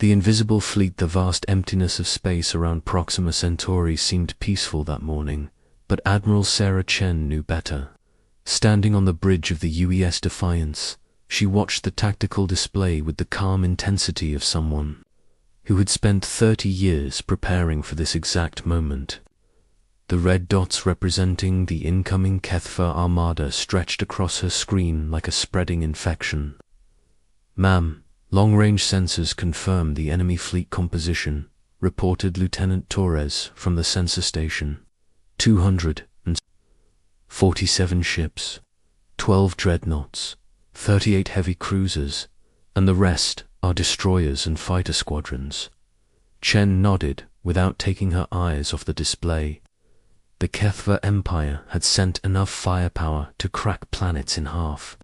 The invisible fleet, the vast emptiness of space around Proxima Centauri seemed peaceful that morning, but Admiral Sarah Chen knew better. Standing on the bridge of the UES Defiance, she watched the tactical display with the calm intensity of someone who had spent 30 years preparing for this exact moment. The red dots representing the incoming HFY armada stretched across her screen like a spreading infection. "Ma'am, long-range sensors confirm the enemy fleet composition," reported Lieutenant Torres from the sensor station. 247 ships, 12 dreadnoughts, 38 heavy cruisers, and the rest are destroyers and fighter squadrons. Chen nodded without taking her eyes off the display. The HFY Empire had sent enough firepower to crack planets in half.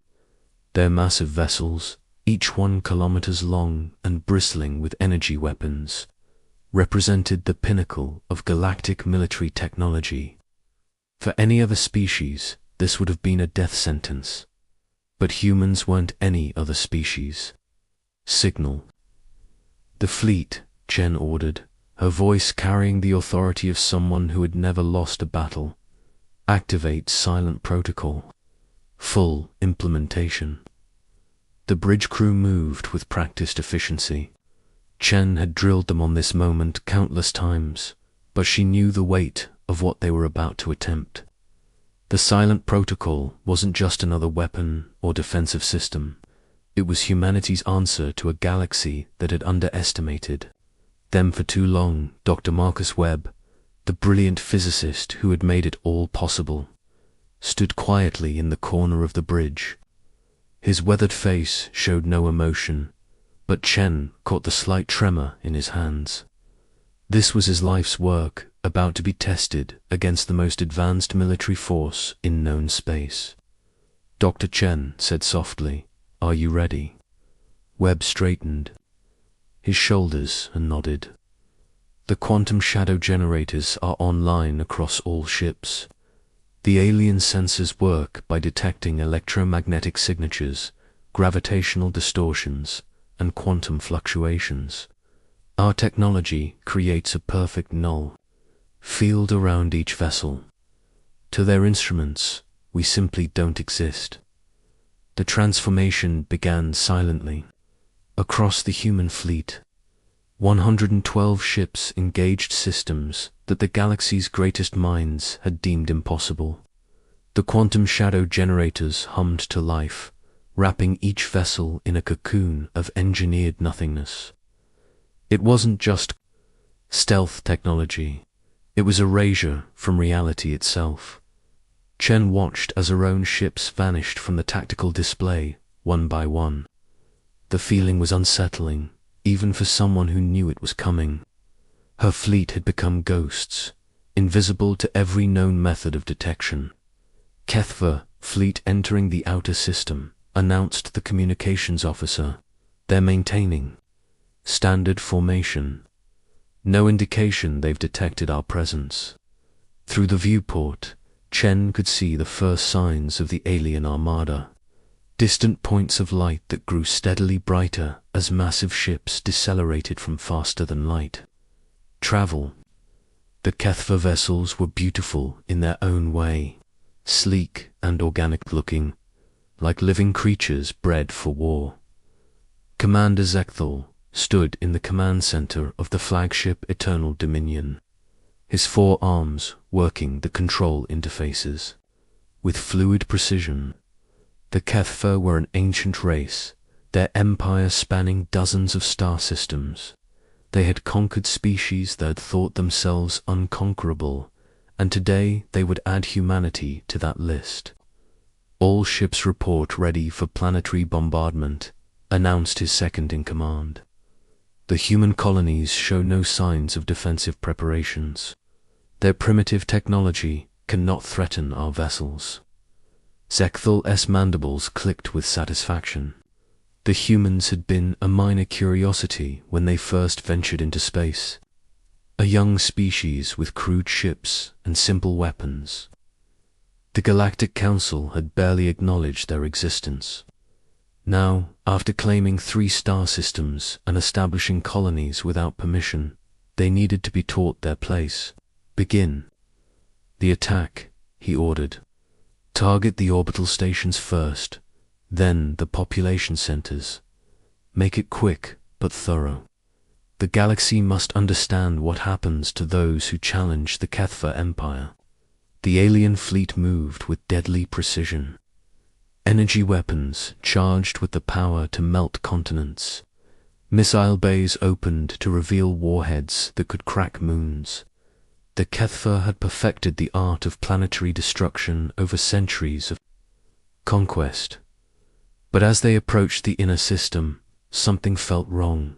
Their massive vessels, each 1 kilometers long and bristling with energy weapons, represented the pinnacle of galactic military technology. For any other species, this would have been a death sentence. But humans weren't any other species. "Signal." "The fleet," Chen ordered, her voice carrying the authority of someone who had never lost a battle. "Activate silent protocol. Full implementation." The bridge crew moved with practiced efficiency. Chen had drilled them on this moment countless times, but she knew the weight of what they were about to attempt. The silent protocol wasn't just another weapon or defensive system. It was humanity's answer to a galaxy that had underestimated them for too long. Dr. Marcus Webb, the brilliant physicist who had made it all possible, stood quietly in the corner of the bridge. His weathered face showed no emotion, but Chen caught the slight tremor in his hands. This was his life's work, about to be tested against the most advanced military force in known space. Dr. Chen said softly, "Are you ready?" Webb straightened his shoulders and nodded. "The quantum shadow generators are online across all ships. The alien sensors work by detecting electromagnetic signatures, gravitational distortions, and quantum fluctuations. Our technology creates a perfect null field around each vessel. To their instruments, we simply don't exist." The transformation began silently. Across the human fleet, 112 ships engaged systems that the galaxy's greatest minds had deemed impossible. The quantum shadow generators hummed to life, wrapping each vessel in a cocoon of engineered nothingness. It wasn't just stealth technology, it was erasure from reality itself. Chen watched as her own ships vanished from the tactical display, one by one. The feeling was unsettling, even for someone who knew it was coming. Her fleet had become ghosts, invisible to every known method of detection. HFY fleet entering the outer system, announced the communications officer. "They're maintaining standard formation. No indication they've detected our presence." Through the viewport, Chen could see the first signs of the alien armada. Distant points of light that grew steadily brighter as massive ships decelerated from faster than light travel. The HFY vessels were beautiful in their own way, sleek and organic-looking, like living creatures bred for war. Commander Zekthal stood in the command center of the flagship Eternal Dominion, his 4 arms working the control interfaces with fluid precision. The HFY were an ancient race, their empire spanning dozens of star systems. They had conquered species that had thought themselves unconquerable, and today they would add humanity to that list. "All ships report ready for planetary bombardment," announced his second-in-command. "The human colonies show no signs of defensive preparations. Their primitive technology cannot threaten our vessels." Zekthal's mandibles clicked with satisfaction. The humans had been a minor curiosity when they first ventured into space. A young species with crude ships and simple weapons. The Galactic Council had barely acknowledged their existence. Now, after claiming 3 star systems and establishing colonies without permission, they needed to be taught their place. Begin the attack, he ordered. Target the orbital stations first, then the population centers. Make it quick but thorough. The galaxy must understand what happens to those who challenge the Kethva Empire. The alien fleet moved with deadly precision. Energy weapons charged with the power to melt continents. Missile bays opened to reveal warheads that could crack moons. The Kethva had perfected the art of planetary destruction over centuries of conquest. But as they approached the inner system, something felt wrong.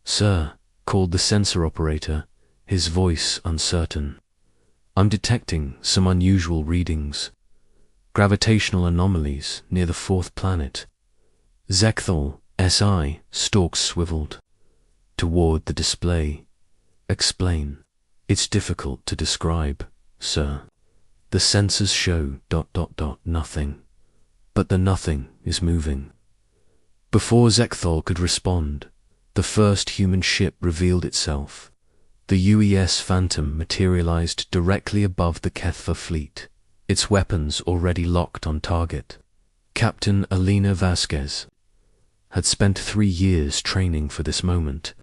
"Sir," called the sensor operator, his voice uncertain. "I'm detecting some unusual readings. Gravitational anomalies near the 4th planet." Zekthal, SI, stalks swiveled toward the display. "Explain." "It's difficult to describe, sir. The sensors show ... nothing. But the nothing is moving." Before Zekthal could respond, the first human ship revealed itself. The UES Phantom materialized directly above the Kethva fleet, its weapons already locked on target. Captain Alina Vasquez had spent 3 years training for this moment,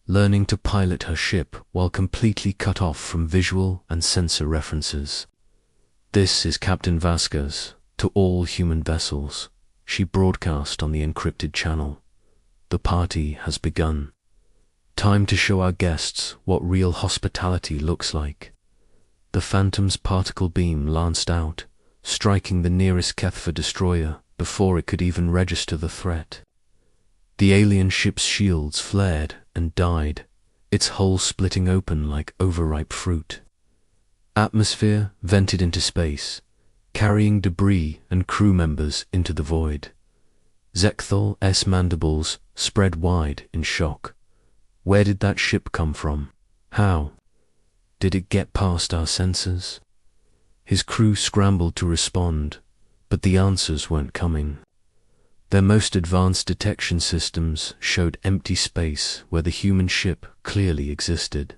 learning to pilot her ship while completely cut off from visual and sensor references. "This is Captain Vasquez, to all human vessels," she broadcast on the encrypted channel. "The party has begun. Time to show our guests what real hospitality looks like." The Phantom's particle beam lanced out, striking the nearest Kethva destroyer before it could even register the threat. The alien ship's shields flared and died, its hull splitting open like overripe fruit. Atmosphere vented into space, carrying debris and crew members into the void. Zekthal's mandibles spread wide in shock. Where did that ship come from? How? Did it get past our sensors? His crew scrambled to respond, but the answers weren't coming. Their most advanced detection systems showed empty space where the human ship clearly existed.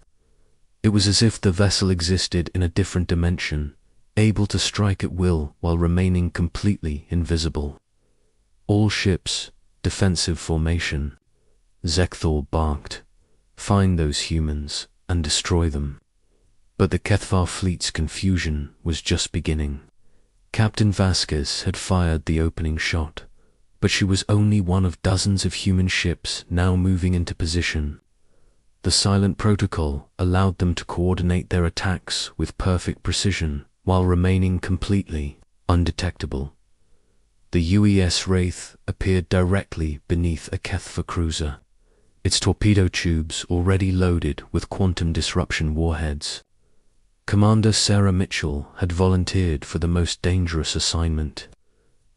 It was as if the vessel existed in a different dimension, able to strike at will while remaining completely invisible. "All ships, defensive formation," Zekthal barked. "Find those humans and destroy them." But the Kethva fleet's confusion was just beginning. Captain Vasquez had fired the opening shot, but she was only one of dozens of human ships now moving into position. The silent protocol allowed them to coordinate their attacks with perfect precision while remaining completely undetectable. The UES Wraith appeared directly beneath a Kethva cruiser, its torpedo tubes already loaded with quantum disruption warheads. Commander Sarah Mitchell had volunteered for the most dangerous assignment,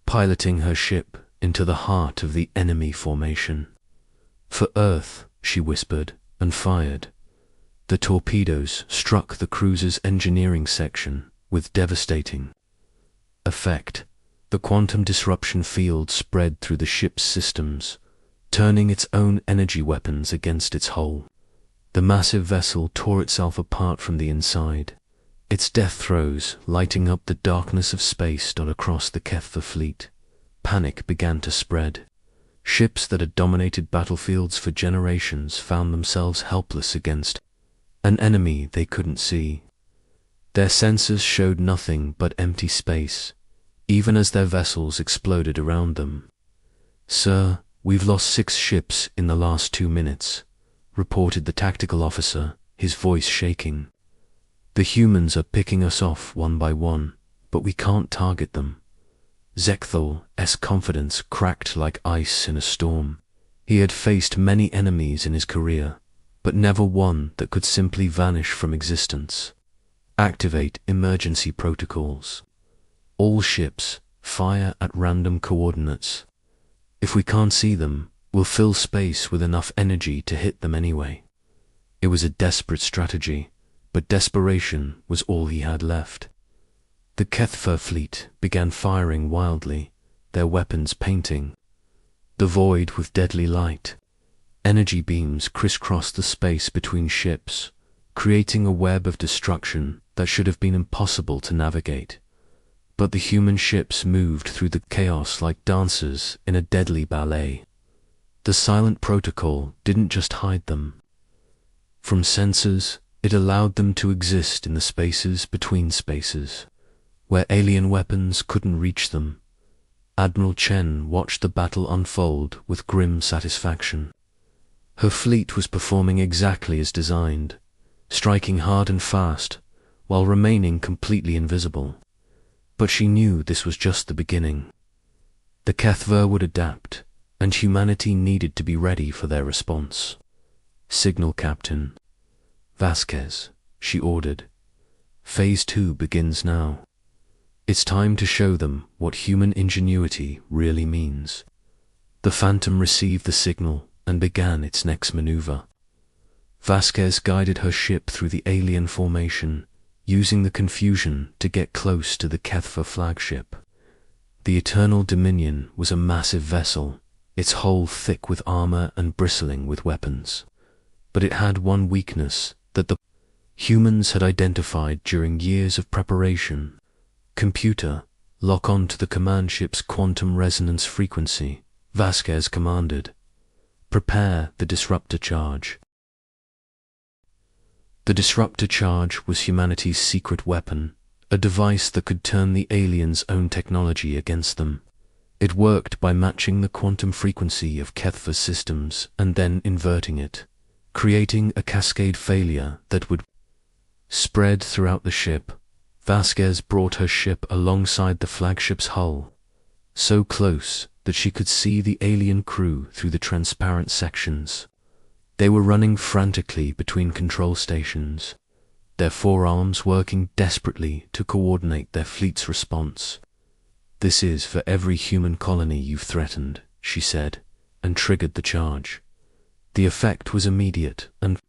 piloting her ship into the heart of the enemy formation. "For Earth," she whispered, and fired. The torpedoes struck the cruiser's engineering section with devastating effect. The quantum disruption field spread through the ship's systems, turning its own energy weapons against its hull. The massive vessel tore itself apart from the inside, its death throes lighting up the darkness of space across the Kethva fleet. Panic began to spread. Ships that had dominated battlefields for generations found themselves helpless against an enemy they couldn't see. Their sensors showed nothing but empty space, even as their vessels exploded around them. "Sir, we've lost 6 ships in the last 2 minutes, reported the tactical officer, his voice shaking. "The humans are picking us off one by one, but we can't target them." Zekthal's confidence cracked like ice in a storm. He had faced many enemies in his career, but never one that could simply vanish from existence. "Activate emergency protocols. All ships, fire at random coordinates. If we can't see them, we'll fill space with enough energy to hit them anyway." It was a desperate strategy, but desperation was all he had left. The Kethva fleet began firing wildly, their weapons painting. the void with deadly light. Energy beams crisscrossed the space between ships, creating a web of destruction that should have been impossible to navigate. But the human ships moved through the chaos like dancers in a deadly ballet. The silent protocol didn't just hide them. From sensors, it allowed them to exist in the spaces between spaces, where alien weapons couldn't reach them. Admiral Chen watched the battle unfold with grim satisfaction. Her fleet was performing exactly as designed, striking hard and fast, while remaining completely invisible. But she knew this was just the beginning. The HFY would adapt, and humanity needed to be ready for their response. "Signal, Captain Vasquez," she ordered. "Phase 2 begins now. It's time to show them what human ingenuity really means." The Phantom received the signal and began its next maneuver. Vasquez guided her ship through the alien formation, using the confusion to get close to the HFY flagship. The Eternal Dominion was a massive vessel, its hull thick with armor and bristling with weapons. But it had one weakness that the humans had identified during years of preparation. "Computer, lock on to the command ship's quantum resonance frequency," Vasquez commanded. "Prepare the disruptor charge." The disruptor charge was humanity's secret weapon, a device that could turn the aliens' own technology against them. It worked by matching the quantum frequency of HFY systems and then inverting it, creating a cascade failure that would spread throughout the ship. Vasquez brought her ship alongside the flagship's hull, so close that she could see the alien crew through the transparent sections. They were running frantically between control stations, their forearms working desperately to coordinate their fleet's response. "This is for every human colony you've threatened," she said, and triggered the charge. The effect was immediate and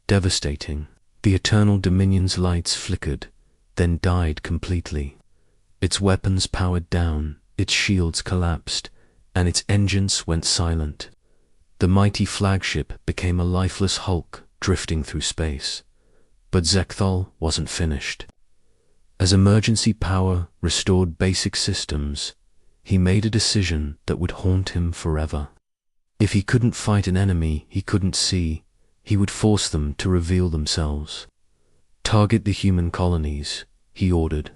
devastating. The Eternal Dominion's lights flickered, then died completely. Its weapons powered down, its shields collapsed, and its engines went silent. The mighty flagship became a lifeless hulk drifting through space. But Zekthal wasn't finished. As emergency power restored basic systems, he made a decision that would haunt him forever. If he couldn't fight an enemy he couldn't see, he would force them to reveal themselves. "Target the human colonies," he ordered.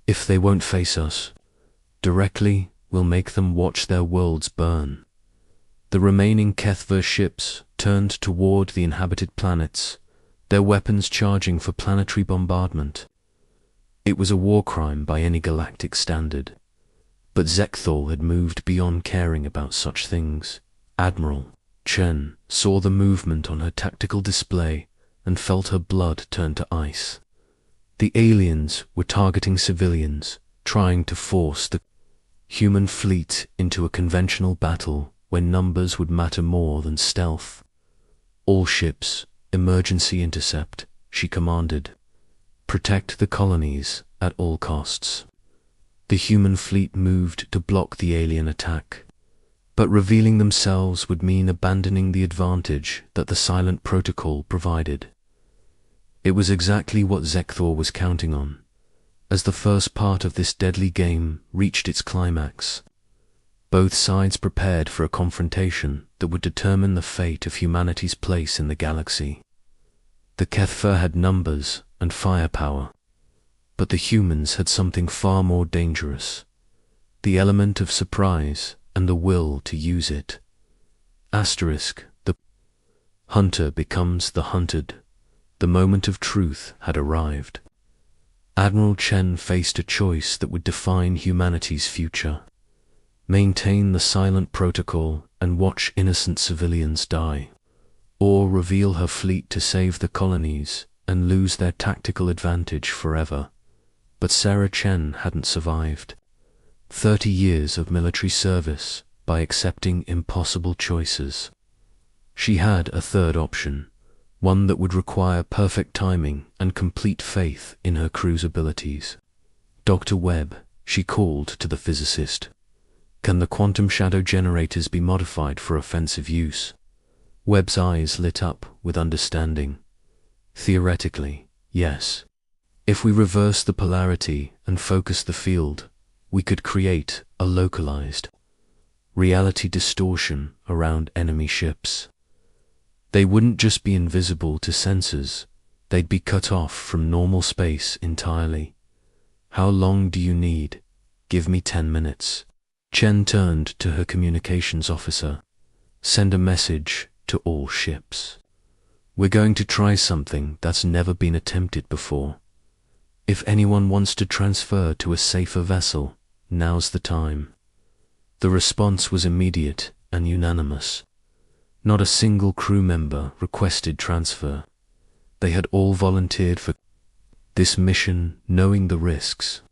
"If they won't face us directly, we'll make them watch their worlds burn." The remaining HFY ships turned toward the inhabited planets, their weapons charging for planetary bombardment. It was a war crime by any galactic standard. But Zekthal had moved beyond caring about such things. Admiral Chen saw the movement on her tactical display and felt her blood turn to ice. The aliens were targeting civilians, trying to force the human fleet into a conventional battle when numbers would matter more than stealth. "All ships, emergency intercept," she commanded. "Protect the colonies at all costs." The human fleet moved to block the alien attack. But revealing themselves would mean abandoning the advantage that the silent protocol provided. It was exactly what Zekthal was counting on. As the first part of this deadly game reached its climax, both sides prepared for a confrontation that would determine the fate of humanity's place in the galaxy. The HFY had numbers and firepower, but the humans had something far more dangerous: the element of surprise and the will to use it. The hunter becomes the hunted. The moment of truth had arrived. Admiral Chen faced a choice that would define humanity's future: maintain the silent protocol and watch innocent civilians die, or reveal her fleet to save the colonies and lose their tactical advantage forever. But Sarah Chen hadn't survived 30 years of military service by accepting impossible choices. She had a third option, one that would require perfect timing and complete faith in her crew's abilities. "Dr. Webb," she called to the physicist. Can the quantum shadow generators be modified for offensive use? Webb's eyes lit up with understanding. Theoretically, yes. If we reverse the polarity and focus the field, we could create a localized reality distortion around enemy ships. They wouldn't just be invisible to sensors, they'd be cut off from normal space entirely. How long do you need? Give me 10 minutes. Chen turned to her communications officer. Send a message to all ships. We're going to try something that's never been attempted before. If anyone wants to transfer to a safer vessel, now's the time. The response was immediate and unanimous. Not a single crew member requested transfer. They had all volunteered for this mission knowing the risks,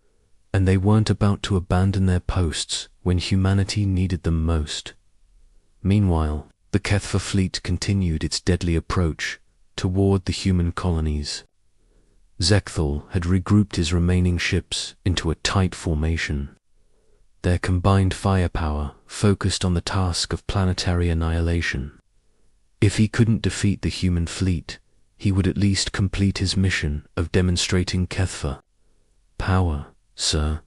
and they weren't about to abandon their posts when humanity needed them most. Meanwhile, the Kethva fleet continued its deadly approach toward the human colonies. Zekthal had regrouped his remaining ships into a tight formation. Their combined firepower focused on the task of planetary annihilation. If he couldn't defeat the human fleet, he would at least complete his mission of demonstrating Kethva power. Sir,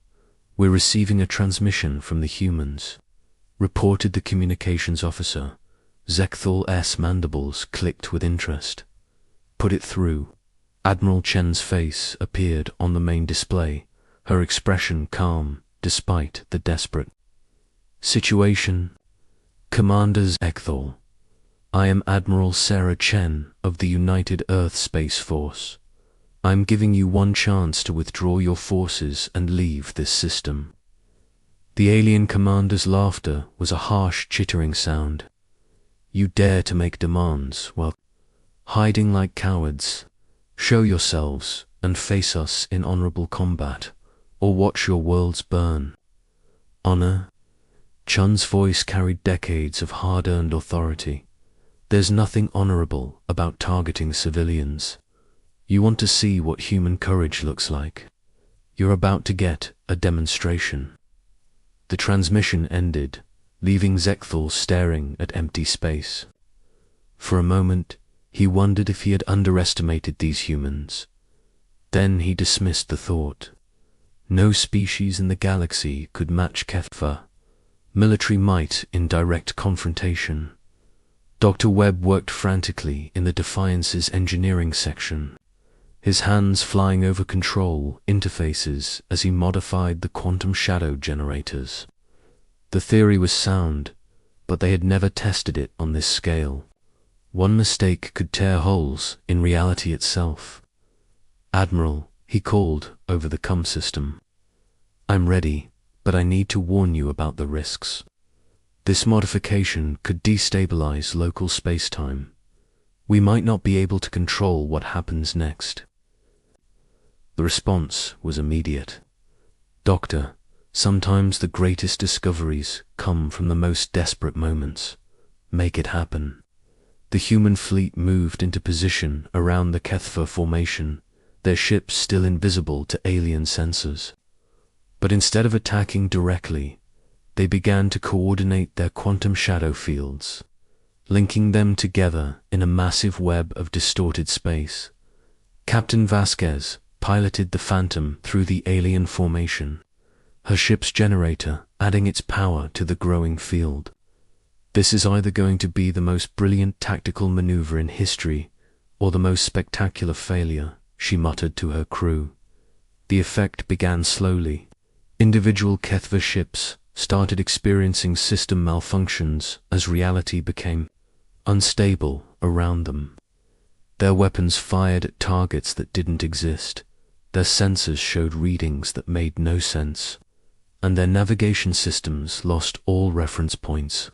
we're receiving a transmission from the humans, reported the communications officer. Zekthal's mandibles clicked with interest. Put it through. Admiral Chen's face appeared on the main display, her expression calm despite the desperate situation. Commander Zekthal, I am Admiral Sarah Chen of the United Earth Space Force. I'm giving you one chance to withdraw your forces and leave this system. The alien commander's laughter was a harsh, chittering sound. You dare to make demands while hiding like cowards. Show yourselves and face us in honorable combat, or watch your worlds burn. Honor? Chun's voice carried decades of hard-earned authority. There's nothing honorable about targeting civilians. You want to see what human courage looks like. You're about to get a demonstration. The transmission ended, leaving Zekthal staring at empty space. For a moment, he wondered if he had underestimated these humans. Then he dismissed the thought. No species in the galaxy could match Kethva, military might in direct confrontation. Dr. Webb worked frantically in the Defiance's engineering section, his hands flying over control interfaces as he modified the quantum shadow generators. The theory was sound, but they had never tested it on this scale. One mistake could tear holes in reality itself. Admiral, he called over the comm system. I'm ready, but I need to warn you about the risks. This modification could destabilize local space-time. We might not be able to control what happens next. The response was immediate. Doctor, sometimes the greatest discoveries come from the most desperate moments. Make it happen. The human fleet moved into position around the Kethva formation, their ships still invisible to alien sensors. But instead of attacking directly, they began to coordinate their quantum shadow fields, linking them together in a massive web of distorted space. Captain Vasquez piloted the Phantom through the alien formation, her ship's generator adding its power to the growing field. This is either going to be the most brilliant tactical maneuver in history or the most spectacular failure, she muttered to her crew. The effect began slowly. Individual Kethva ships started experiencing system malfunctions as reality became unstable around them. Their weapons fired at targets that didn't exist, their sensors showed readings that made no sense, and their navigation systems lost all reference points.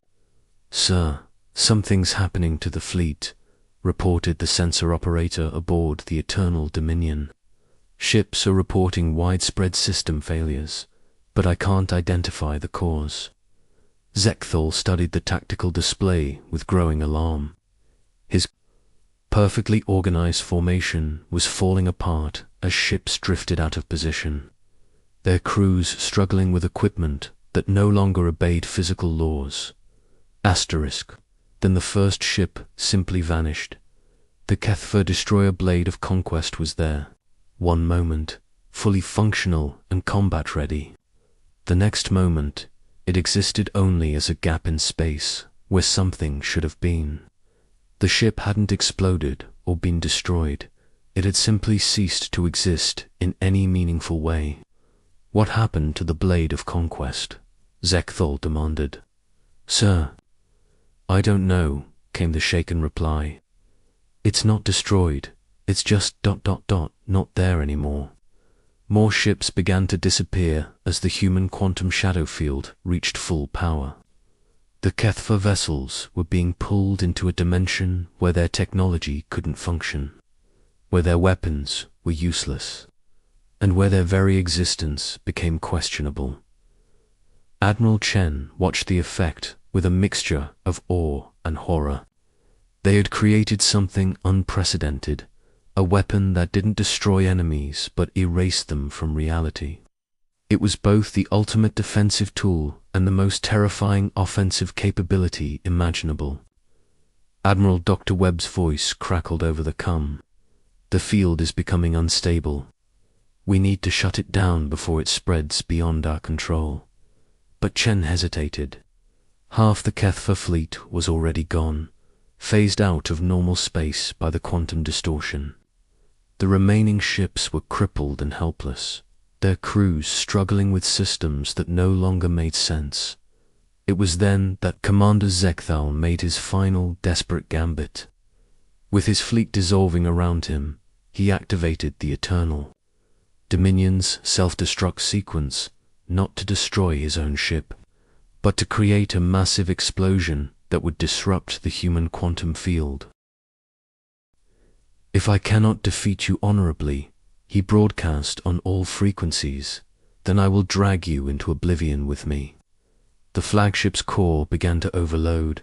Sir, something's happening to the fleet, reported the sensor operator aboard the Eternal Dominion. Ships are reporting widespread system failures, but I can't identify the cause. Zekthal studied the tactical display with growing alarm. His perfectly organized formation was falling apart as ships drifted out of position, their crews struggling with equipment that no longer obeyed physical laws. Asterisk. Then the first ship simply vanished. The HFY destroyer blade of conquest was there. One moment, fully functional and combat-ready. The next moment, it existed only as a gap in space where something should have been. The ship hadn't exploded or been destroyed. It had simply ceased to exist in any meaningful way. What happened to the blade of conquest? Zekthal demanded. Sir, I don't know, came the shaken reply. It's not destroyed. It's just ... not there anymore. More ships began to disappear as the human quantum shadow field reached full power. The HFY vessels were being pulled into a dimension where their technology couldn't function, where their weapons were useless, and where their very existence became questionable. Admiral Chen watched the effect with a mixture of awe and horror. They had created something unprecedented, a weapon that didn't destroy enemies but erased them from reality. It was both the ultimate defensive tool and the most terrifying offensive capability imaginable. Admiral Dr. Webb's voice crackled over the com. The field is becoming unstable. We need to shut it down before it spreads beyond our control. But Chen hesitated. Half the HFY fleet was already gone, phased out of normal space by the quantum distortion. The remaining ships were crippled and helpless, their crews struggling with systems that no longer made sense. It was then that Commander Zekthal made his final desperate gambit. With his fleet dissolving around him, he activated the Eternal, Dominion's self-destruct sequence, not to destroy his own ship, but to create a massive explosion that would disrupt the human quantum field. If I cannot defeat you honorably, he broadcast on all frequencies, then I will drag you into oblivion with me. The flagship's core began to overload,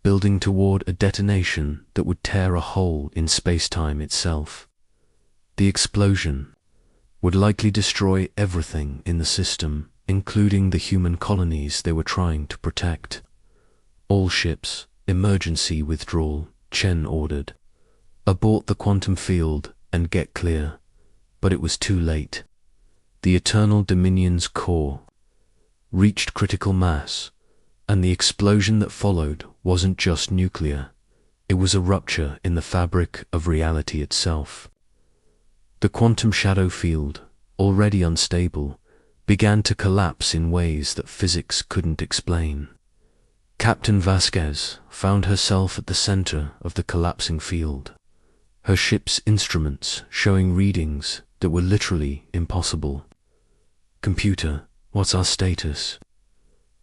building toward a detonation that would tear a hole in space-time itself. The explosion would likely destroy everything in the system, including the human colonies they were trying to protect. All ships, emergency withdrawal, Chen ordered. Abort the quantum field and get clear. But it was too late. The Eternal Dominion's core reached critical mass, and the explosion that followed wasn't just nuclear. It was a rupture in the fabric of reality itself. The quantum shadow field, already unstable, began to collapse in ways that physics couldn't explain. Captain Vasquez found herself at the center of the collapsing field, her ship's instruments showing readings that were literally impossible. Computer, what's our status?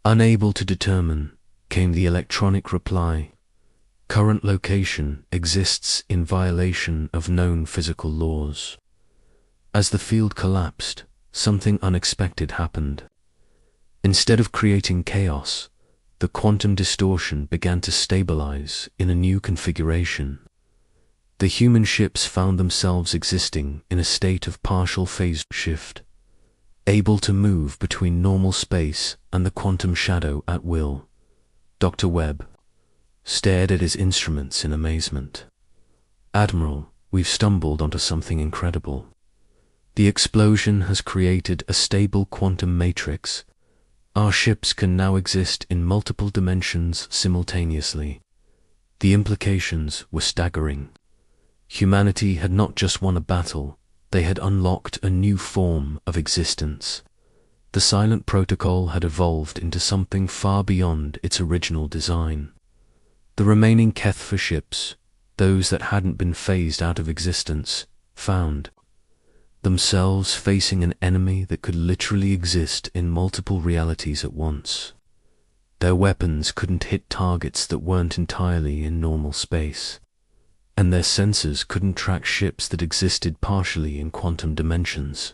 Unable to determine, came the electronic reply. Current location exists in violation of known physical laws. As the field collapsed, something unexpected happened. Instead of creating chaos, the quantum distortion began to stabilize in a new configuration. The human ships found themselves existing in a state of partial phase shift, able to move between normal space and the quantum shadow at will. Dr. Webb stared at his instruments in amazement. Admiral, we've stumbled onto something incredible. The explosion has created a stable quantum matrix. Our ships can now exist in multiple dimensions simultaneously. The implications were staggering. Humanity had not just won a battle, they had unlocked a new form of existence. The silent protocol had evolved into something far beyond its original design. The remaining HFY ships, those that hadn't been phased out of existence, found themselves facing an enemy that could literally exist in multiple realities at once. Their weapons couldn't hit targets that weren't entirely in normal space, and their sensors couldn't track ships that existed partially in quantum dimensions.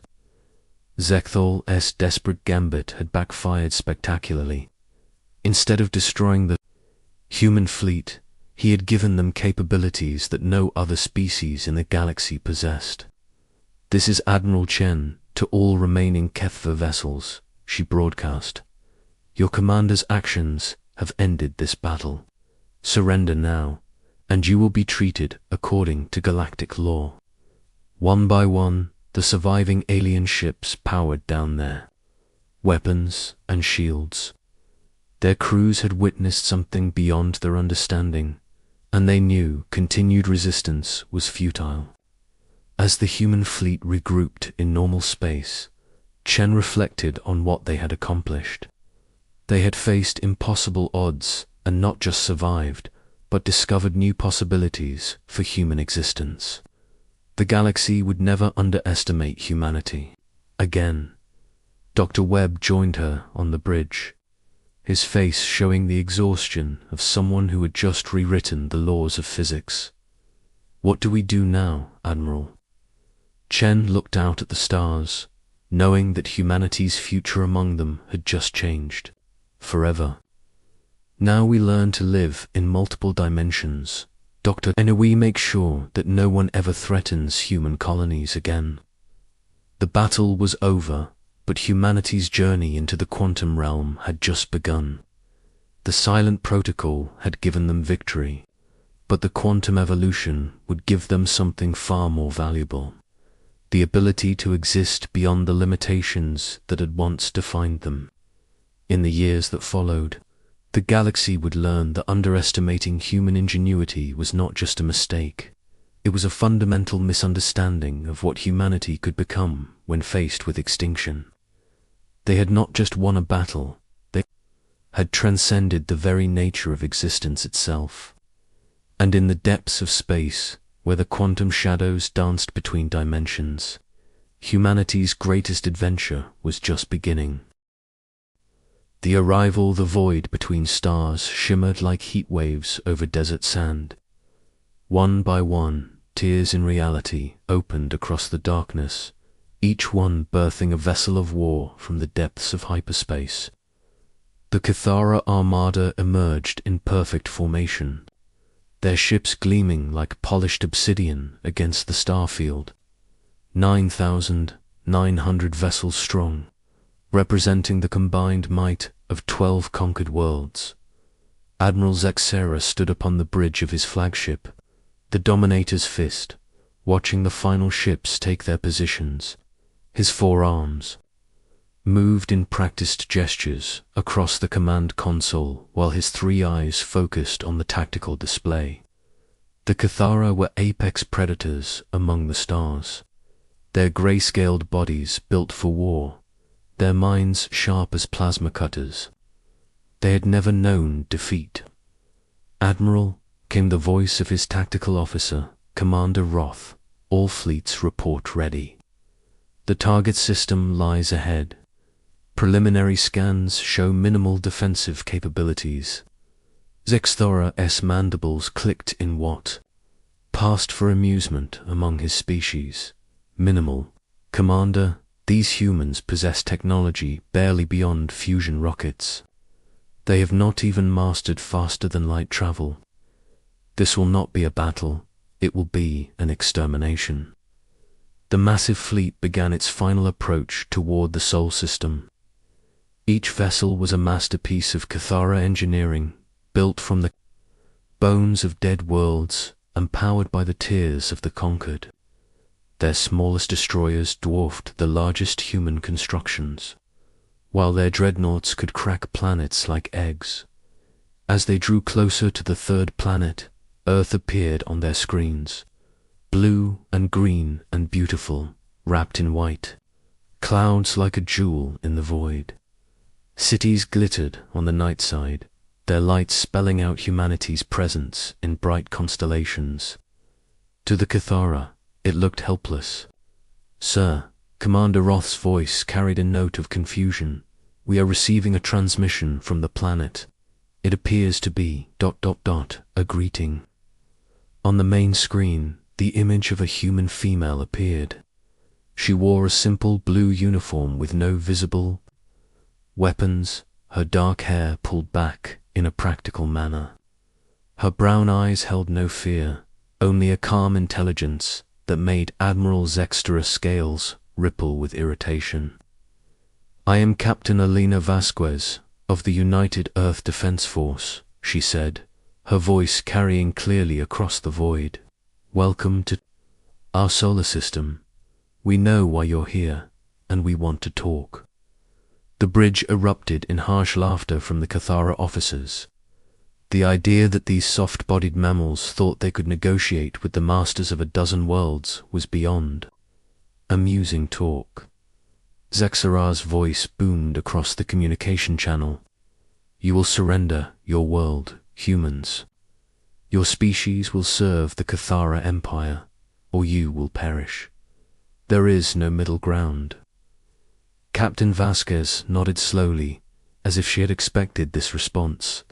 Zekthal's desperate gambit had backfired spectacularly. Instead of destroying the human fleet, he had given them capabilities that no other species in the galaxy possessed. "This is Admiral Chen to all remaining HFY vessels," she broadcast. Your commander's actions have ended this battle. Surrender now, and you will be treated according to galactic law. One by one, the surviving alien ships powered down their weapons and shields. Their crews had witnessed something beyond their understanding, and they knew continued resistance was futile. As the human fleet regrouped in normal space, Chen reflected on what they had accomplished. They had faced impossible odds and not just survived, but discovered new possibilities for human existence. The galaxy would never underestimate humanity. Again, Dr. Webb joined her on the bridge, his face showing the exhaustion of someone who had just rewritten the laws of physics. What do we do now, Admiral? Chen looked out at the stars, knowing that humanity's future among them had just changed. Forever. Now we learn to live in multiple dimensions, Doctor, and we make sure that no one ever threatens human colonies again. The battle was over, but humanity's journey into the quantum realm had just begun. The silent protocol had given them victory, but the quantum evolution would give them something far more valuable: the ability to exist beyond the limitations that had once defined them. In the years that followed, the galaxy would learn that underestimating human ingenuity was not just a mistake. It was a fundamental misunderstanding of what humanity could become when faced with extinction. They had not just won a battle, they had transcended the very nature of existence itself. And in the depths of space, where the quantum shadows danced between dimensions, humanity's greatest adventure was just beginning. The arrival, the void between stars shimmered like heat waves over desert sand. One by one, tiers in reality opened across the darkness, each one birthing a vessel of war from the depths of hyperspace. The Cathara Armada emerged in perfect formation, their ships gleaming like polished obsidian against the starfield, 9,900 vessels strong, representing the combined might of 12 conquered worlds. Admiral Zexera stood upon the bridge of his flagship, the Dominator's fist, watching the final ships take their positions. His forearms moved in practiced gestures across the command console while his three eyes focused on the tactical display. The Cathara were apex predators among the stars, their grey-scaled bodies built for war, their minds sharp as plasma cutters. They had never known defeat. "Admiral," came the voice of his tactical officer, Commander Roth, "all fleets report ready. The target system lies ahead. Preliminary scans show minimal defensive capabilities." Zexthara's mandibles clicked in what passed for amusement among his species. "Minimal, Commander. These humans possess technology barely beyond fusion rockets. They have not even mastered faster-than-light travel. This will not be a battle, it will be an extermination." The massive fleet began its final approach toward the Sol system. Each vessel was a masterpiece of Cathara engineering, built from the bones of dead worlds and powered by the tears of the conquered. Their smallest destroyers dwarfed the largest human constructions, while their dreadnoughts could crack planets like eggs. As they drew closer to the third planet, Earth appeared on their screens, blue and green and beautiful, wrapped in white, clouds like a jewel in the void. Cities glittered on the night side, their lights spelling out humanity's presence in bright constellations. To the Cathara, it looked helpless. "Sir," Commander Roth's voice carried a note of confusion, "we are receiving a transmission from the planet. It appears to be ... a greeting." On the main screen, the image of a human female appeared. She wore a simple blue uniform with no visible weapons, her dark hair pulled back in a practical manner. Her brown eyes held no fear, only a calm intelligence that made Admiral Zextera's scales ripple with irritation. "I am Captain Alina Vasquez, of the United Earth Defense Force, she said, her voice carrying clearly across the void. Welcome to our solar system. We know why you're here, and we want to talk. The bridge erupted in harsh laughter from the Cathara officers. The idea that these soft-bodied mammals thought they could negotiate with the masters of a dozen worlds was beyond amusing talk. Zexara's voice boomed across the communication channel. You will surrender your world, humans. Your species will serve the Cathara Empire, or you will perish. There is no middle ground. Captain Vasquez nodded slowly, as if she had expected this response.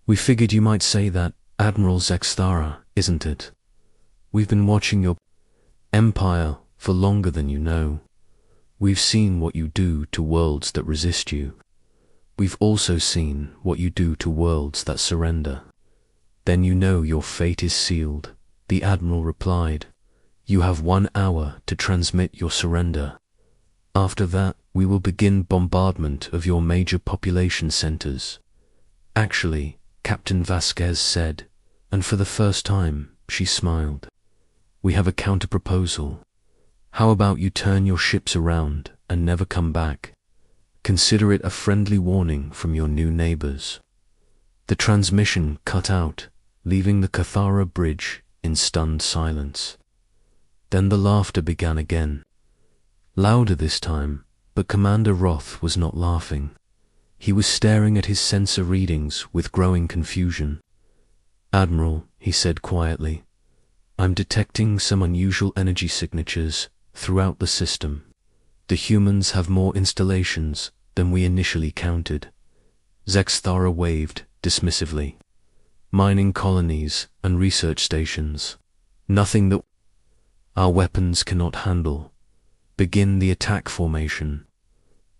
We figured you might say that, Admiral Zexthara, isn't it? We've been watching your empire for longer than you know. We've seen what you do to worlds that resist you. We've also seen what you do to worlds that surrender. Then you know your fate is sealed, the Admiral replied. You have 1 hour to transmit your surrender. After that, we will begin bombardment of your major population centers. Actually, Captain Vasquez said, and for the first time, she smiled. We have a counter-proposal. How about you turn your ships around and never come back? Consider it a friendly warning from your new neighbors. The transmission cut out, leaving the Cathara bridge in stunned silence. Then the laughter began again. Louder this time, but Commander Roth was not laughing. He was staring at his sensor readings with growing confusion. Admiral, he said quietly, I'm detecting some unusual energy signatures throughout the system. The humans have more installations than we initially counted. Zexthara waved dismissively. Mining colonies and research stations. Nothing that our weapons cannot handle. Begin the attack formation.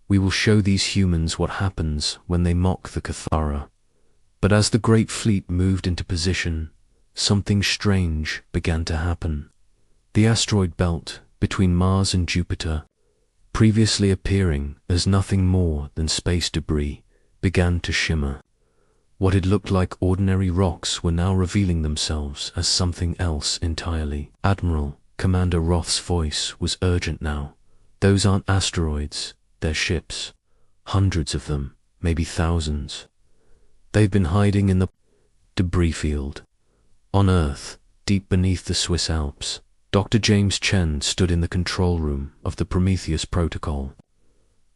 We will show these humans what happens when they mock the Cathara. But as the great fleet moved into position, something strange began to happen. The asteroid belt between Mars and Jupiter, previously appearing as nothing more than space debris, began to shimmer. What had looked like ordinary rocks were now revealing themselves as something else entirely. Admiral, Commander Roth's voice was urgent now. Those aren't asteroids, they're ships. Hundreds of them, maybe thousands. They've been hiding in the debris field. On Earth, deep beneath the Swiss Alps, Dr. James Chen stood in the control room of the Prometheus protocol.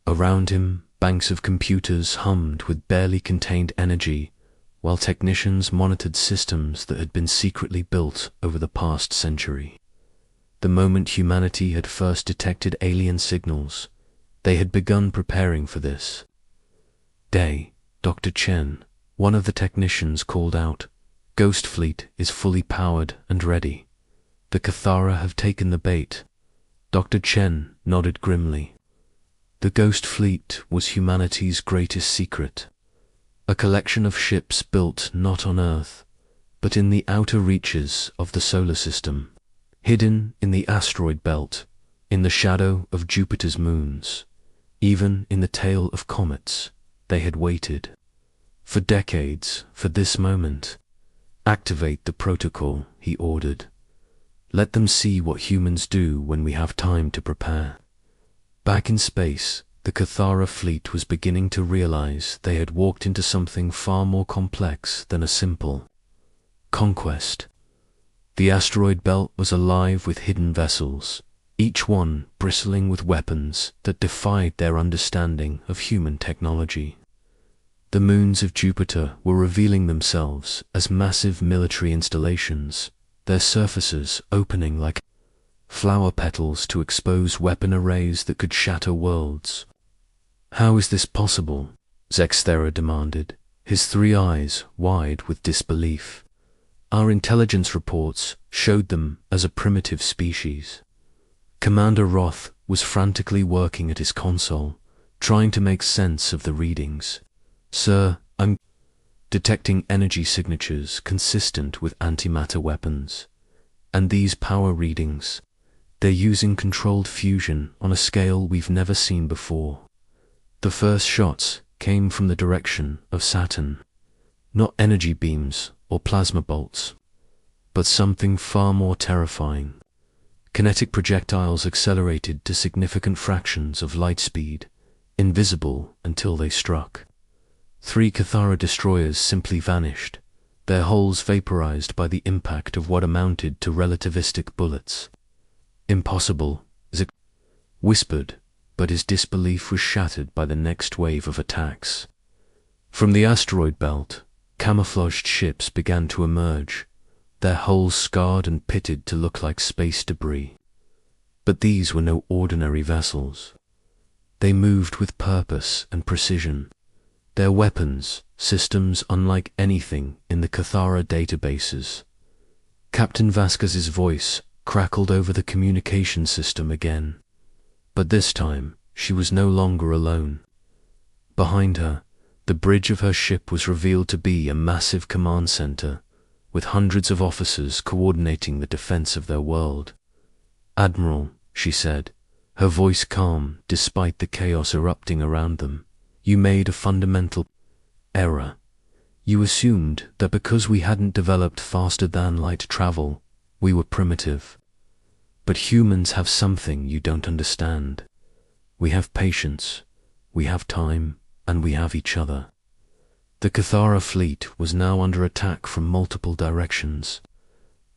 Around him, banks of computers hummed with barely contained energy, while technicians monitored systems that had been secretly built over the past century. The moment humanity had first detected alien signals, they had begun preparing for this. Dr. Chen, one of the technicians, called out, Ghost Fleet is fully powered and ready. The Cathara have taken the bait. Dr. Chen nodded grimly. The Ghost Fleet was humanity's greatest secret. A collection of ships built not on Earth, but in the outer reaches of the solar system, hidden in the asteroid belt, in the shadow of Jupiter's moons, even in the tail of comets. They had waited for decades for this moment. Activate the protocol, he ordered. Let them see what humans do when we have time to prepare. Back in space, the Cathara fleet was beginning to realize they had walked into something far more complex than a simple conquest. The asteroid belt was alive with hidden vessels, each one bristling with weapons that defied their understanding of human technology. The moons of Jupiter were revealing themselves as massive military installations, their surfaces opening like flower petals to expose weapon arrays that could shatter worlds. How is this possible? Zexthara demanded, his 3 eyes wide with disbelief. Our intelligence reports showed them as a primitive species. Commander Roth was frantically working at his console, trying to make sense of the readings. Sir, I'm detecting energy signatures consistent with antimatter weapons. And these power readings, they're using controlled fusion on a scale we've never seen before. The first shots came from the direction of Saturn. Not energy beams or plasma bolts, but something far more terrifying. Kinetic projectiles accelerated to significant fractions of light speed, invisible until they struck. 3 Cathara destroyers simply vanished, their hulls vaporized by the impact of what amounted to relativistic bullets. Impossible, Zek whispered, but his disbelief was shattered by the next wave of attacks. From the asteroid belt, camouflaged ships began to emerge, their hulls scarred and pitted to look like space debris. But these were no ordinary vessels. They moved with purpose and precision, their weapons, systems unlike anything in the Cathara databases. Captain Vasquez's voice crackled over the communication system again. But this time, she was no longer alone. Behind her, the bridge of her ship was revealed to be a massive command center, with hundreds of officers coordinating the defense of their world. "Admiral," she said, her voice calm despite the chaos erupting around them, "you made a fundamental error. You assumed that because we hadn't developed faster-than-light travel, we were primitive. But humans have something you don't understand. We have patience, we have time, and we have each other." The Cathara fleet was now under attack from multiple directions.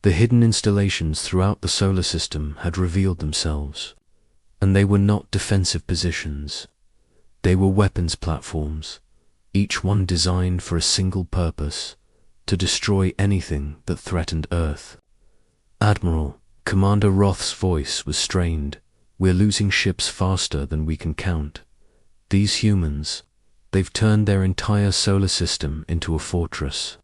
The hidden installations throughout the solar system had revealed themselves, and they were not defensive positions. They were weapons platforms, each one designed for a single purpose: to destroy anything that threatened Earth. "Admiral," Commander Roth's voice was strained, "we're losing ships faster than we can count. These humans, they've turned their entire solar system into a fortress."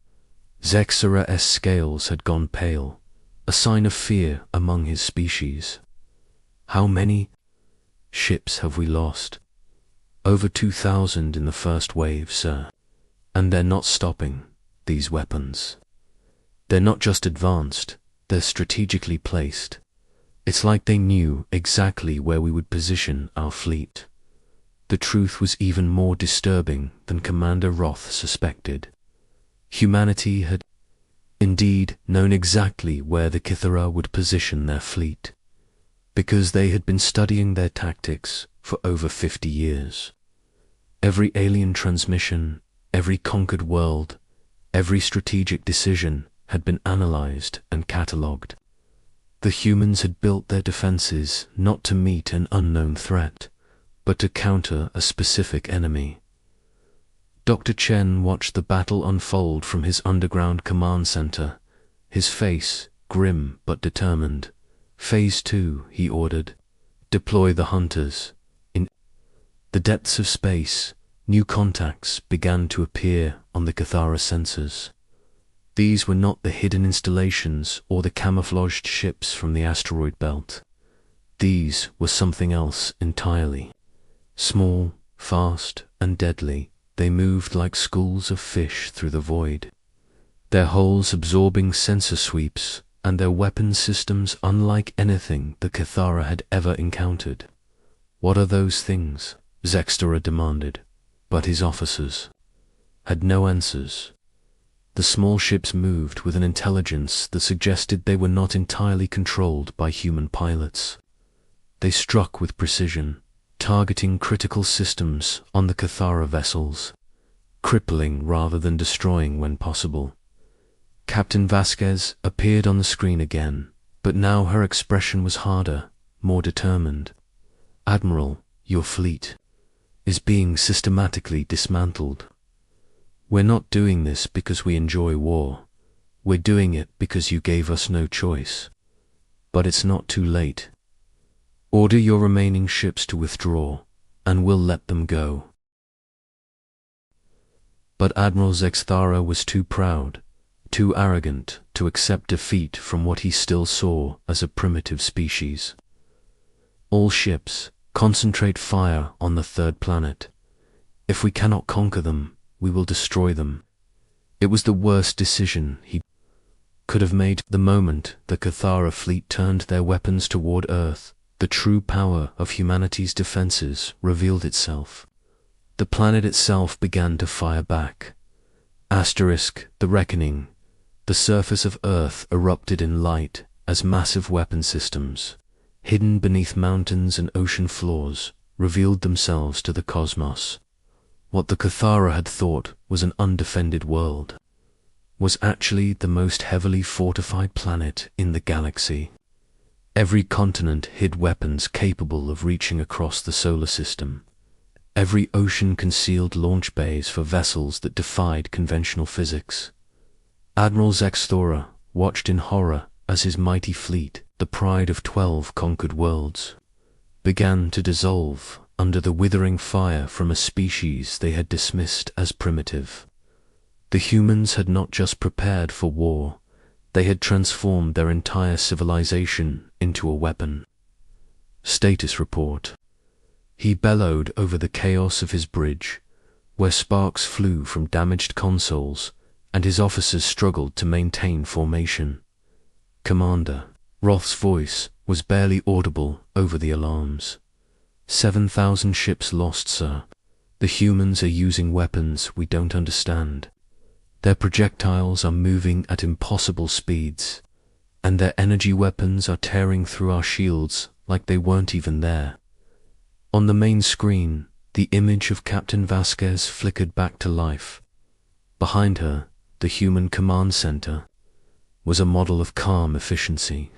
Zexara's scales had gone pale, a sign of fear among his species. "How many ships have we lost?" "Over 2,000 in the first wave, sir. And they're not stopping, these weapons. They're not just advanced, they're strategically placed. It's like they knew exactly where we would position our fleet." The truth was even more disturbing than Commander Roth suspected. Humanity had indeed known exactly where the Cathara would position their fleet, because they had been studying their tactics for over 50 years. Every alien transmission, every conquered world, every strategic decision had been analyzed and catalogued. The humans had built their defenses not to meet an unknown threat, but to counter a specific enemy. Dr. Chen watched the battle unfold from his underground command center, his face grim but determined. "Phase 2, he ordered. "Deploy the hunters." In the depths of space, new contacts began to appear on the Cathara sensors. These were not the hidden installations or the camouflaged ships from the asteroid belt. These were something else entirely. Small, fast, and deadly, they moved like schools of fish through the void, their hulls absorbing sensor sweeps and their weapon systems unlike anything the Cathara had ever encountered. "What are those things?" Zextara demanded, but his officers had no answers. The small ships moved with an intelligence that suggested they were not entirely controlled by human pilots. They struck with precision, targeting critical systems on the Cathara vessels, crippling rather than destroying when possible. Captain Vasquez appeared on the screen again, but now her expression was harder, more determined. "Admiral, your fleet is being systematically dismantled. We're not doing this because we enjoy war. We're doing it because you gave us no choice. But it's not too late. Order your remaining ships to withdraw, and we'll let them go." But Admiral Zexthara was too proud, too arrogant to accept defeat from what he still saw as a primitive species. "All ships, concentrate fire on the third planet. If we cannot conquer them, we will destroy them." It was the worst decision he could have made. The moment the Cathara fleet turned their weapons toward Earth, the true power of humanity's defenses revealed itself. The planet itself began to fire back. The reckoning. The surface of Earth erupted in light as massive weapon systems, hidden beneath mountains and ocean floors, revealed themselves to the cosmos. What the Cathara had thought was an undefended world was actually the most heavily fortified planet in the galaxy. Every continent hid weapons capable of reaching across the solar system. Every ocean concealed launch bays for vessels that defied conventional physics. Admiral Zexthora watched in horror as his mighty fleet, the pride of 12 conquered worlds, began to dissolve under the withering fire from a species they had dismissed as primitive. The humans had not just prepared for war, they had transformed their entire civilization into a weapon. Status report. He bellowed over the chaos of his bridge, where sparks flew from damaged consoles, and his officers struggled to maintain formation. Commander. Roth's voice was barely audible over the alarms. 7,000 ships lost, sir. The humans are using weapons we don't understand. Their projectiles are moving at impossible speeds, and their energy weapons are tearing through our shields like they weren't even there. On the main screen, the image of Captain Vasquez flickered back to life. Behind her, the human command center was a model of calm efficiency,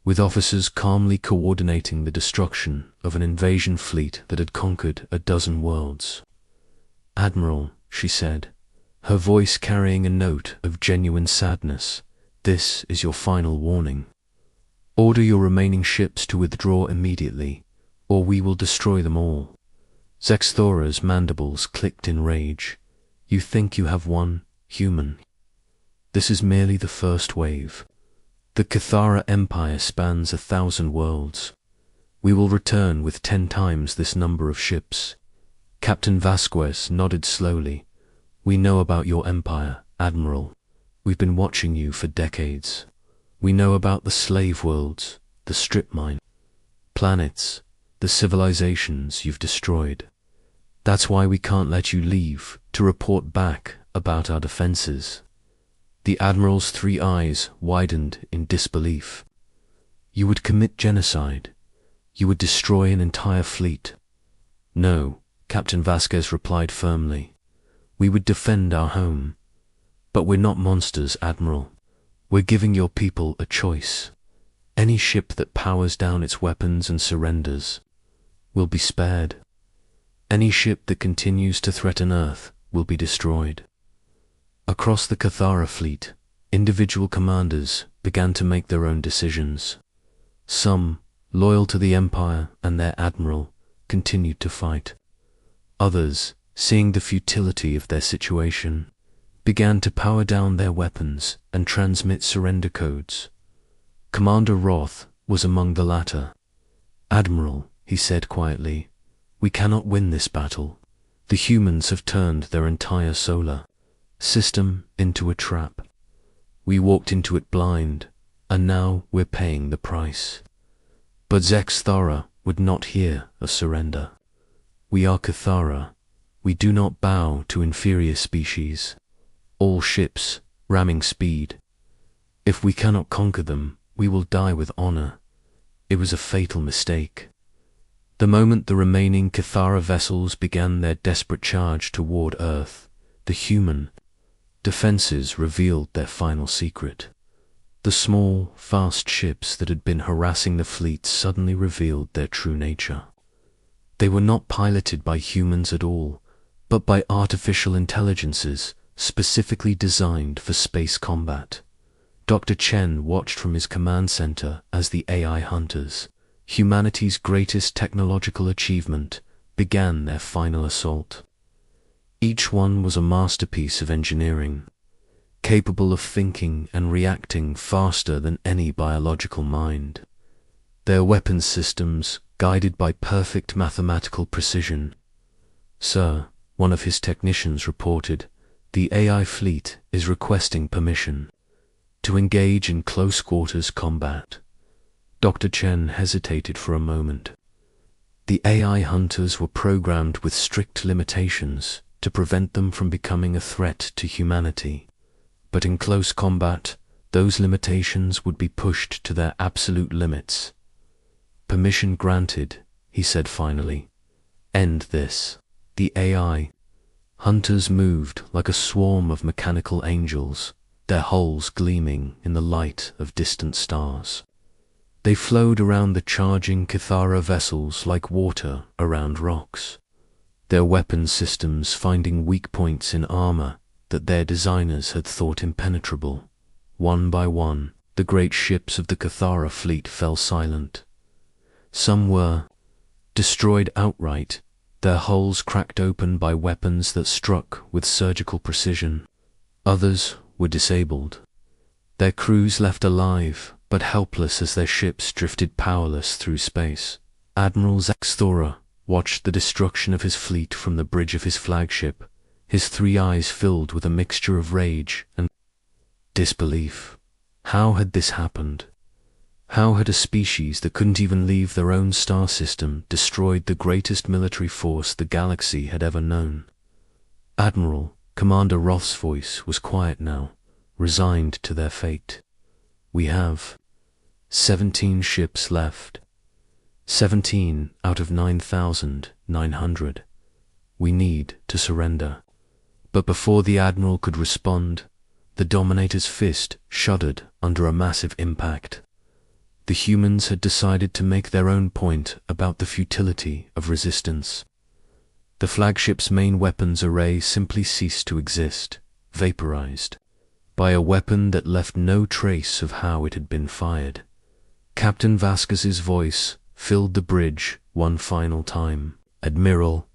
with officers calmly coordinating the destruction of an invasion fleet that had conquered a dozen worlds. "Admiral," she said, her voice carrying a note of genuine sadness, "this is your final warning. Order your remaining ships to withdraw immediately, or we will destroy them all." Zexthora's mandibles clicked in rage. "You think you have won, human? This is merely the first wave. The Cathara Empire spans 1,000 worlds. We will return with 10 times this number of ships." Captain Vasquez nodded slowly. "We know about your empire, Admiral. We've been watching you for decades. We know about the slave worlds, the strip mine planets, the civilizations you've destroyed. That's why we can't let you leave to report back about our defenses." The Admiral's 3 eyes widened in disbelief. "You would commit genocide. You would destroy an entire fleet." "No," Captain Vasquez replied firmly. "We would defend our home. But we're not monsters, Admiral. We're giving your people a choice. Any ship that powers down its weapons and surrenders will be spared. Any ship that continues to threaten Earth will be destroyed." Across the Cathara fleet, individual commanders began to make their own decisions. Some, loyal to the Empire and their admiral, continued to fight. Others, seeing the futility of their situation, began to power down their weapons and transmit surrender codes. Commander Roth was among the latter. "Admiral," he said quietly, "we cannot win this battle. The humans have turned their entire solar system into a trap. We walked into it blind, and now we're paying the price." But Zexthara would not hear of surrender. "We are Cathara. We do not bow to inferior species. All ships, ramming speed. If we cannot conquer them, we will die with honor. It was a fatal mistake." The moment the remaining Cathara vessels began their desperate charge toward Earth, the human defenses revealed their final secret. The small, fast ships that had been harassing the fleet suddenly revealed their true nature. They were not piloted by humans at all, but by artificial intelligences specifically designed for space combat. Dr. Chen watched from his command center as the AI hunters, humanity's greatest technological achievement, began their final assault. Each one was a masterpiece of engineering, capable of thinking and reacting faster than any biological mind. Their weapons systems guided by perfect mathematical precision. "Sir," one of his technicians reported, "the AI fleet is requesting permission to engage in close quarters combat." Dr. Chen hesitated for a moment. The AI hunters were programmed with strict limitations to prevent them from becoming a threat to humanity. But in close combat, those limitations would be pushed to their absolute limits. "Permission granted," he said finally. "End this." The AI hunters moved like a swarm of mechanical angels, their hulls gleaming in the light of distant stars. They flowed around the charging Cathara vessels like water around rocks, their weapon systems finding weak points in armor that their designers had thought impenetrable. One by one, the great ships of the Cathara fleet fell silent. Some were destroyed outright, their hulls cracked open by weapons that struck with surgical precision. Others were disabled, their crews left alive but helpless as their ships drifted powerless through space. Admiral Zaxthora watched the destruction of his fleet from the bridge of his flagship, his three eyes filled with a mixture of rage and disbelief. How had this happened? How had a species that couldn't even leave their own star system destroyed the greatest military force the galaxy had ever known? Admiral, Commander Roth's voice was quiet now, resigned to their fate. "We have 17 ships left. 17 out of 9,900. We need to surrender." But before the Admiral could respond, the Dominator's fist shuddered under a massive impact. The humans had decided to make their own point about the futility of resistance. The flagship's main weapons array simply ceased to exist, vaporized by a weapon that left no trace of how it had been fired. Captain Vasquez's voice filled the bridge one final time. "Admiral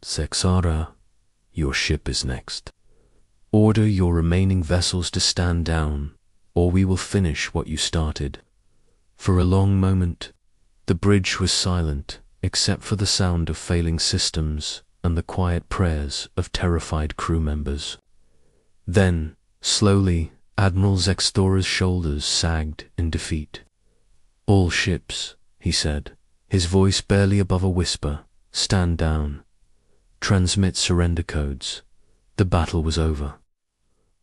Sexara, your ship is next. Order your remaining vessels to stand down, or we will finish what you started." For a long moment, the bridge was silent except for the sound of failing systems and the quiet prayers of terrified crew members. Then, slowly, Admiral Zexthora's shoulders sagged in defeat. "All ships," he said, his voice barely above a whisper, "stand down. Transmit surrender codes." The battle was over.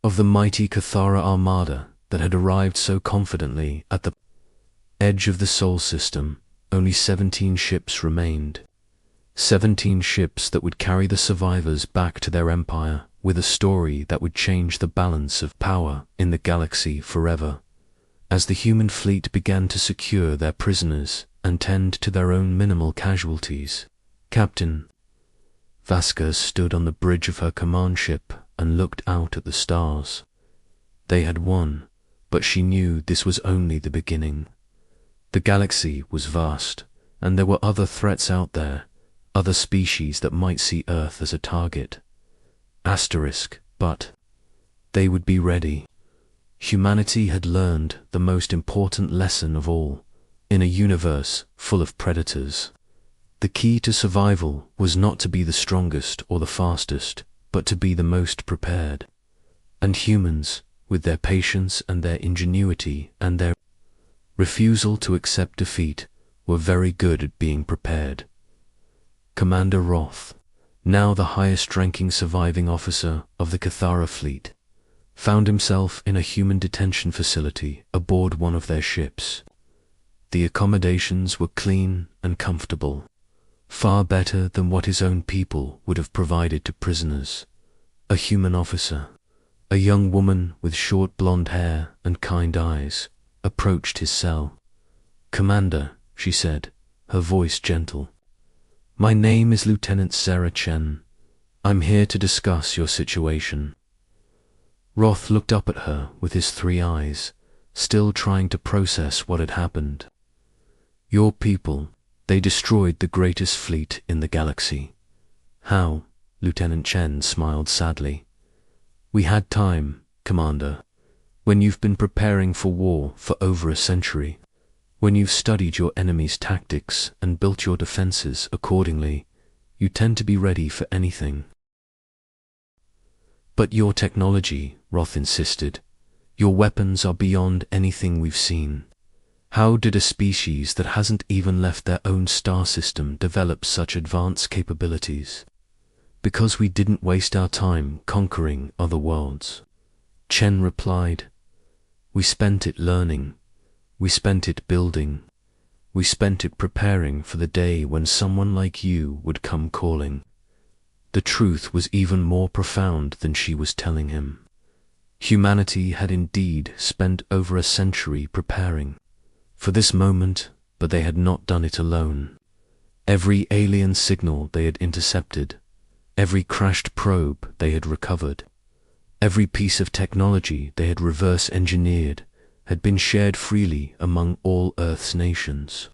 Of the mighty Cathara armada that had arrived so confidently at the edge of the Sol system, only 17 ships remained. 17 ships that would carry the survivors back to their empire with a story that would change the balance of power in the galaxy forever. As the human fleet began to secure their prisoners and tend to their own minimal casualties, Captain Vasquez stood on the bridge of her command ship and looked out at the stars. They had won, but she knew this was only the beginning. The galaxy was vast, and there were other threats out there, other species that might see Earth as a target. But they would be ready. Humanity had learned the most important lesson of all. In a universe full of predators, the key to survival was not to be the strongest or the fastest, but to be the most prepared. And humans, with their patience and their ingenuity and their refusal to accept defeat, were very good at being prepared. Commander Roth, now the highest-ranking surviving officer of the Cathara fleet, found himself in a human detention facility aboard one of their ships. The accommodations were clean and comfortable, far better than what his own people would have provided to prisoners. A human officer, a young woman with short blonde hair and kind eyes, approached his cell. "Commander," she said, her voice gentle. "My name is Lieutenant Sarah Chen. I'm here to discuss your situation." Roth looked up at her with his three eyes, still trying to process what had happened. "Your people, they destroyed the greatest fleet in the galaxy." "How?" Lieutenant Chen smiled sadly. "We had time, Commander. When you've been preparing for war for over a century, when you've studied your enemy's tactics and built your defenses accordingly, you tend to be ready for anything." "But your technology," Roth insisted, "your weapons are beyond anything we've seen. How did a species that hasn't even left their own star system develop such advanced capabilities? Because we didn't waste our time conquering other worlds. Chen replied, "We spent it learning. We spent it building. We spent it preparing for the day when someone like you would come calling." The truth was even more profound than she was telling him. Humanity had indeed spent over a century preparing for this moment, but they had not done it alone. Every alien signal they had intercepted, every crashed probe they had recovered, every piece of technology they had reverse engineered had been shared freely among all Earth's nations.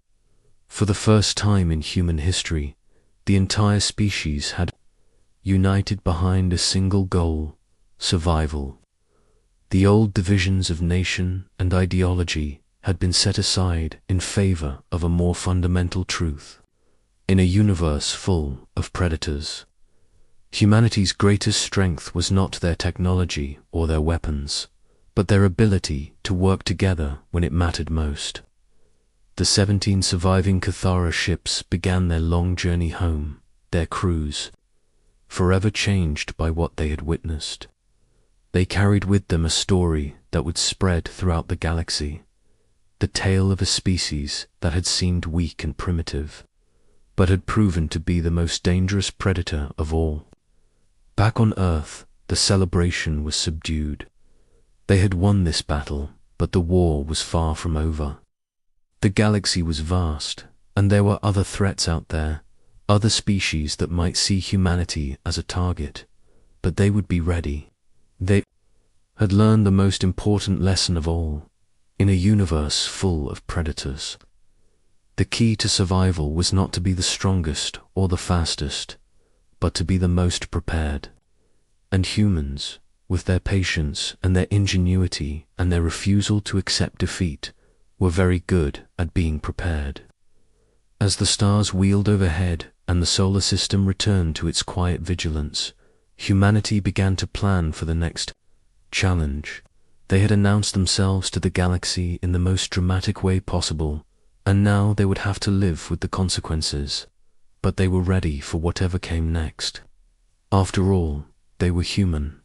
For the first time in human history, the entire species had united behind a single goal: survival. The old divisions of nation and ideology had been set aside in favor of a more fundamental truth. In a universe full of predators, humanity's greatest strength was not their technology or their weapons, but their ability to work together when it mattered most. The 17 surviving Cathara ships began their long journey home, their crews forever changed by what they had witnessed. They carried with them a story that would spread throughout the galaxy, the tale of a species that had seemed weak and primitive, but had proven to be the most dangerous predator of all. Back on Earth, the celebration was subdued. They had won this battle, but the war was far from over. The galaxy was vast, and there were other threats out there, other species that might see humanity as a target, but they would be ready. They had learned the most important lesson of all. In a universe full of predators, the key to survival was not to be the strongest or the fastest, but to be the most prepared. And humans, with their patience and their ingenuity and their refusal to accept defeat, were very good at being prepared. As the stars wheeled overhead and the solar system returned to its quiet vigilance, humanity began to plan for the next challenge. They had announced themselves to the galaxy in the most dramatic way possible, and now they would have to live with the consequences, but they were ready for whatever came next. After all, they were human.